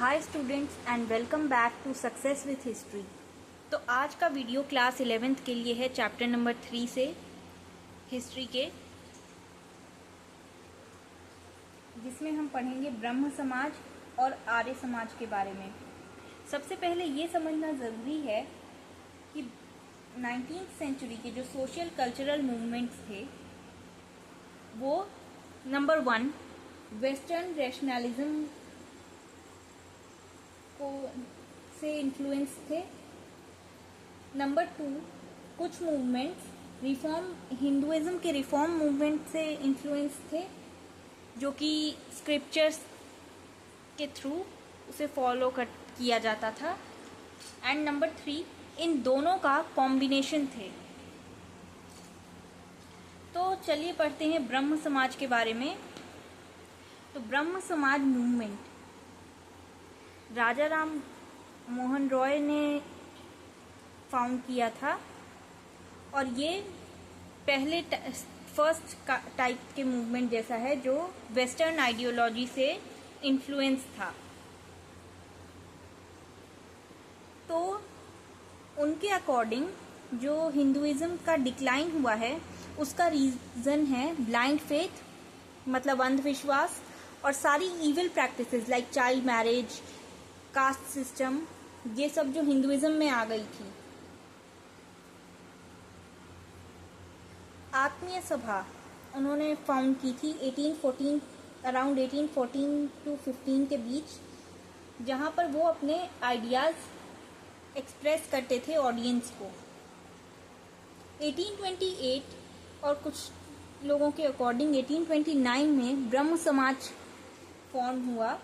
Hi students and welcome back to success with history. तो आज का वीडियो क्लास 11th के लिए है, चैप्टर नंबर 3 से हिस्ट्री के, जिसमें हम पढ़ेंगे ब्रह्म समाज और आर्य समाज के बारे में। सबसे पहले ये समझना ज़रूरी है कि 19th सेंचुरी के जो सोशल कल्चरल मूवमेंट्स थे वो नंबर 1 वेस्टर्न रैशनलिज्म से इन्फ्लुएंस थे। नंबर 2 कुछ मूवमेंट्स हिंदुइज्म के रिफॉर्म मूवमेंट से इन्फ्लुएंस थे, जो कि स्क्रिप्चर्स के थ्रू उसे फॉलो किया जाता था। एंड नंबर 3 इन दोनों का कॉम्बिनेशन थे। तो चलिए पढ़ते हैं ब्रह्म समाज के बारे में। तो ब्रह्म समाज मूवमेंट राजा राम मोहन रॉय ने फाउंड किया था, और ये पहले फर्स्ट टाइप के मूवमेंट जैसा है जो वेस्टर्न आइडियोलॉजी से इन्फ्लुएंस था। तो उनके अकॉर्डिंग जो हिंदुइज्म का डिक्लाइन हुआ है उसका रीज़न है ब्लाइंड फेथ, मतलब अंधविश्वास, और सारी evil practices like child marriage, caste system, ये सब जो हिंदुइज्म में आ गई थी। आत्मीय सभा उन्होंने फाउंड की थी 1814, अराउंड 1814 टू 15 के बीच, जहाँ पर वो अपने आइडियाज़ एक्सप्रेस करते थे ऑडियंस को। 1828 और कुछ लोगों के अकॉर्डिंग 1829 में ब्रह्म समाज फॉर्म हुआ,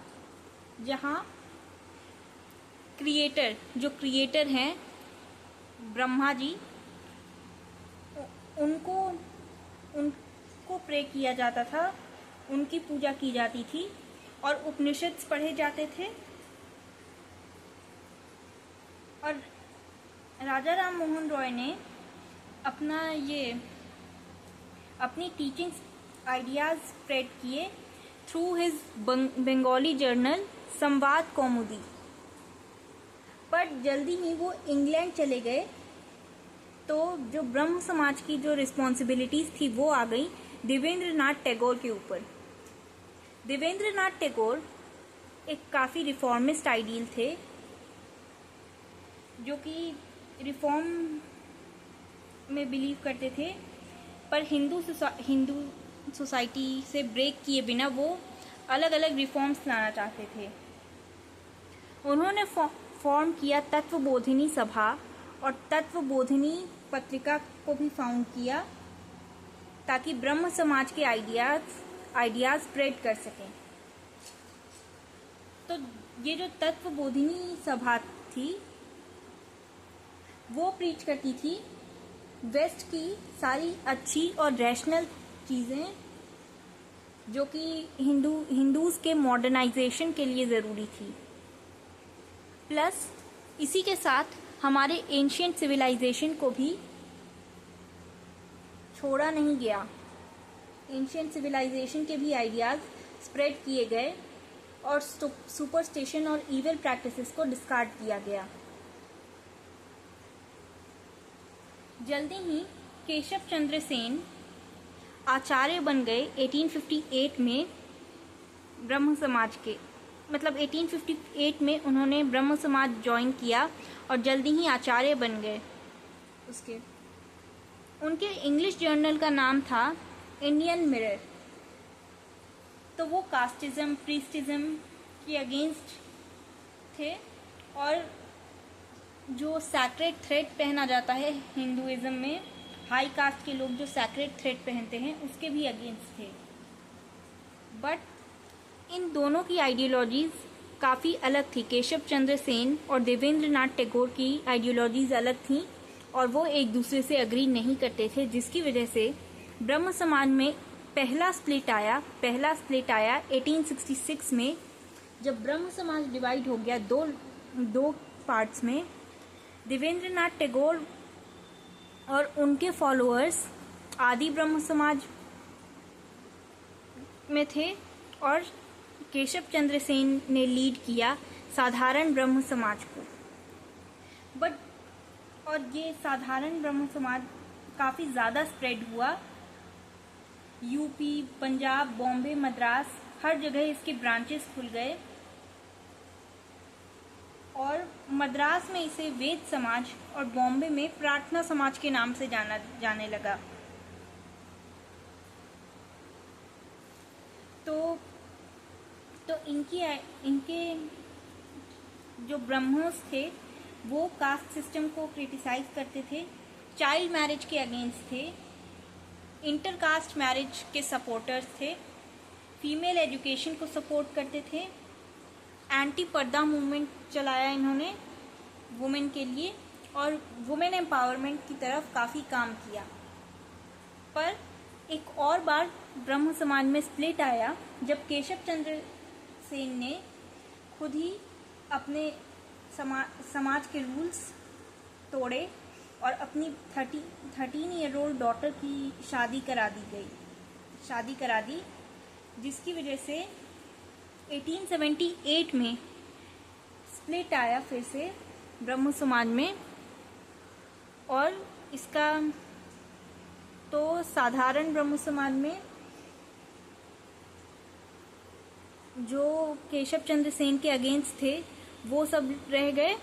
जहाँ जो क्रिएटर हैं ब्रह्मा जी, उनको प्रे किया जाता था, उनकी पूजा की जाती थी और उपनिषद पढ़े जाते थे। और राजा राम मोहन रॉय ने अपनी टीचिंग्स आइडियाज स्प्रेड किए थ्रू हिज बंगाली जर्नल संवाद कौमुदी। पर जल्दी ही वो इंग्लैंड चले गए, तो जो ब्रह्म समाज की जो रिस्पॉन्सिबिलिटीज थी वो आ गई देवेंद्रनाथ टैगोर के ऊपर। देवेंद्रनाथ टैगोर एक काफ़ी रिफॉर्मिस्ट आइडियल थे, जो कि रिफॉर्म में बिलीव करते थे, पर हिंदू सोसाइटी से ब्रेक किए बिना वो अलग अलग रिफॉर्म्स लाना चाहते थे। उन्होंने फॉर्म किया तत्वबोधिनी सभा और तत्वबोधिनी पत्रिका को भी फाउंड किया, ताकि ब्रह्म समाज के आइडियाज स्प्रेड कर सकें। तो ये जो तत्वबोधिनी सभा थी वो प्रीच करती थी वेस्ट की सारी अच्छी और रैशनल चीज़ें, जो कि हिंदूज़ के मॉडर्नाइजेशन के लिए ज़रूरी थी। प्लस इसी के साथ हमारे एंशिएंट सिविलाइजेशन को भी छोड़ा नहीं गया। एंशिएंट सिविलाइजेशन के भी आइडियाज़ स्प्रेड किए गए और सुपरस्टिशन और इविल प्रैक्टिसेस को डिस्कार्ड किया गया। जल्दी ही केशव चंद्र सेन आचार्य बन गए 1858 में ब्रह्म समाज के, मतलब 1858 में उन्होंने ब्रह्म समाज ज्वाइन किया और जल्दी ही आचार्य बन गए। उनके इंग्लिश जर्नल का नाम था इंडियन मिरर। तो वो कास्टिज्म, प्रीस्टिज्म के अगेंस्ट थे, और जो सैक्रेड थ्रेड पहना जाता है हिंदुइज्म में, हाई कास्ट के लोग जो सैक्रेड थ्रेड पहनते हैं उसके भी अगेंस्ट थे। बट इन दोनों की आइडियोलॉजीज़ काफ़ी अलग थी। केशव चंद्र सेन और देवेंद्रनाथ टैगोर की आइडियोलॉजीज़ अलग थीं और वो एक दूसरे से एग्री नहीं करते थे, जिसकी वजह से ब्रह्म समाज में पहला स्प्लिट आया 1866 में, जब ब्रह्म समाज डिवाइड हो गया दो पार्ट्स में। देवेंद्रनाथ टैगोर और उनके फॉलोअर्स आदि ब्रह्म समाज में थे, और केशव चंद्र सेन ने लीड किया साधारण ब्रह्म समाज को। और ये साधारण ब्रह्म समाज काफ़ी ज़्यादा स्प्रेड हुआ। यूपी, पंजाब, बॉम्बे, मद्रास, हर जगह इसके ब्रांचेस खुल गए और मद्रास में इसे वेद समाज और बॉम्बे में प्रार्थना समाज के नाम से जाना जाने लगा। तो इनके जो ब्रह्मोस थे वो कास्ट सिस्टम को क्रिटिसाइज करते थे, चाइल्ड मैरिज के अगेंस्ट थे, इंटरकास्ट मैरिज के सपोर्टर्स थे, फीमेल एजुकेशन को सपोर्ट करते थे, एंटी पर्दा मूवमेंट चलाया इन्होंने वुमेन के लिए और वुमेन एम्पावरमेंट की तरफ काफ़ी काम किया। पर एक और बार ब्रह्म समाज में स्प्लिट आया जब केशव चंद्र सेन ने खुद ही अपने समाज के रूल्स तोड़े और अपनी 13-year-old डॉटर की शादी करा दी, जिसकी वजह से 1878 में स्प्लिट आया फिर से ब्रह्म समाज में। और इसका तो साधारण ब्रह्म समाज में जो केशव चंद्र सेन के अगेंस्ट थे वो सब रह गए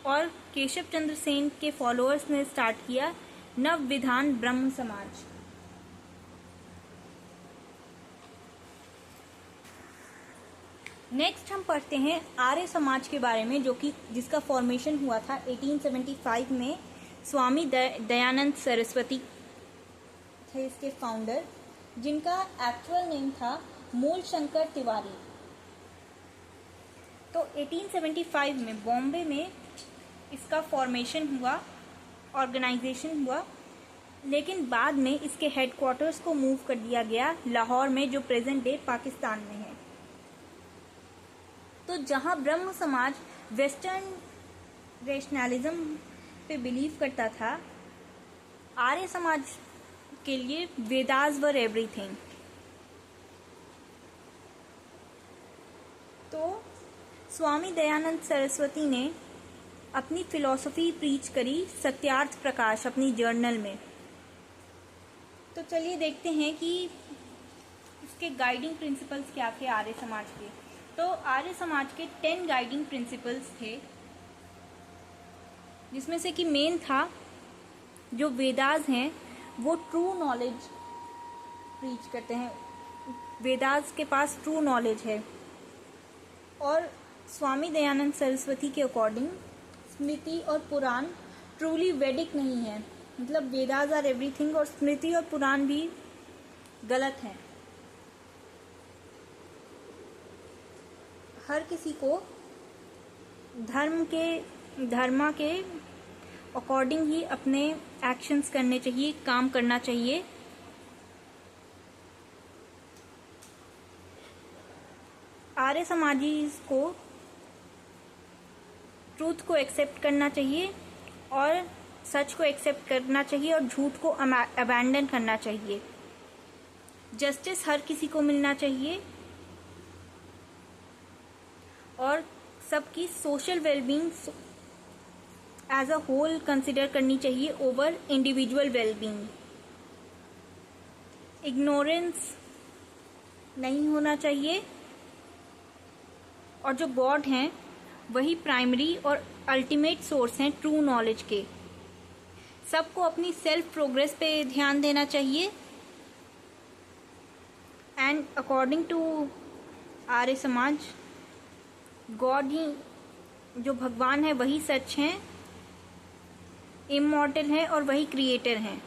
और केशव चंद्र सेन के फॉलोअर्स ने स्टार्ट किया नव विधान ब्रह्म समाज। नेक्स्ट हम पढ़ते हैं आर्य समाज के बारे में, जिसका फॉर्मेशन हुआ था 1875 में। स्वामी दयानंद सरस्वती थे इसके फाउंडर, जिनका एक्चुअल नेम था मूलशंकर तिवारी। तो 1875 में बॉम्बे में इसका फॉर्मेशन हुआ, ऑर्गेनाइजेशन हुआ, लेकिन बाद में इसके हेडक्वार्टर्स को मूव कर दिया गया लाहौर में, जो प्रेजेंट डे पाकिस्तान में है। तो जहां ब्रह्म समाज वेस्टर्न रेशनलिज्म पे बिलीव करता था, आर्य समाज के लिए वेदास वर एवरीथिंग। तो स्वामी दयानंद सरस्वती ने अपनी फिलॉसफी प्रीच करी सत्यार्थ प्रकाश अपनी जर्नल में। तो चलिए देखते हैं कि इसके गाइडिंग प्रिंसिपल्स क्या थे आर्य समाज के। तो आर्य समाज के 10 गाइडिंग प्रिंसिपल्स थे, जिसमें से कि मेन था जो वेदास हैं वो ट्रू नॉलेज प्रीच करते हैं, वेदास के पास ट्रू नॉलेज है। और स्वामी दयानंद सरस्वती के अकॉर्डिंग स्मृति और पुराण ट्रूली वैदिक नहीं है, मतलब वेदास आर एवरीथिंग और स्मृति और पुराण भी गलत हैं। हर किसी को धर्म के अकॉर्डिंग ही अपने एक्शंस करने चाहिए, काम करना चाहिए। आर्य समाजी को ट्रूथ को एक्सेप्ट करना चाहिए और सच को एक्सेप्ट करना चाहिए और झूठ को अबैंडन करना चाहिए। जस्टिस हर किसी को मिलना चाहिए और सबकी social wellbeing as a whole consider करनी चाहिए ओवर इंडिविजुअल वेलबींग। इग्नोरेंस नहीं होना चाहिए और जो गॉड हैं वही प्राइमरी और अल्टीमेट सोर्स हैं ट्रू नॉलेज के। सबको अपनी सेल्फ प्रोग्रेस पे ध्यान देना चाहिए and according to Arya Samaj God ही, जो भगवान है वही सच हैं, इमॉर्टल है और वही क्रिएटर हैं।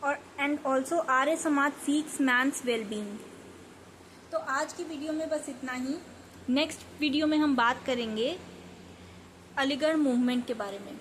और and also Arya Samaj seeks mains wellbeing. तो आज की वीडियो में बस इतना ही। नेक्स्ट वीडियो में हम बात करेंगे अलीगढ़ मूवमेंट के बारे में।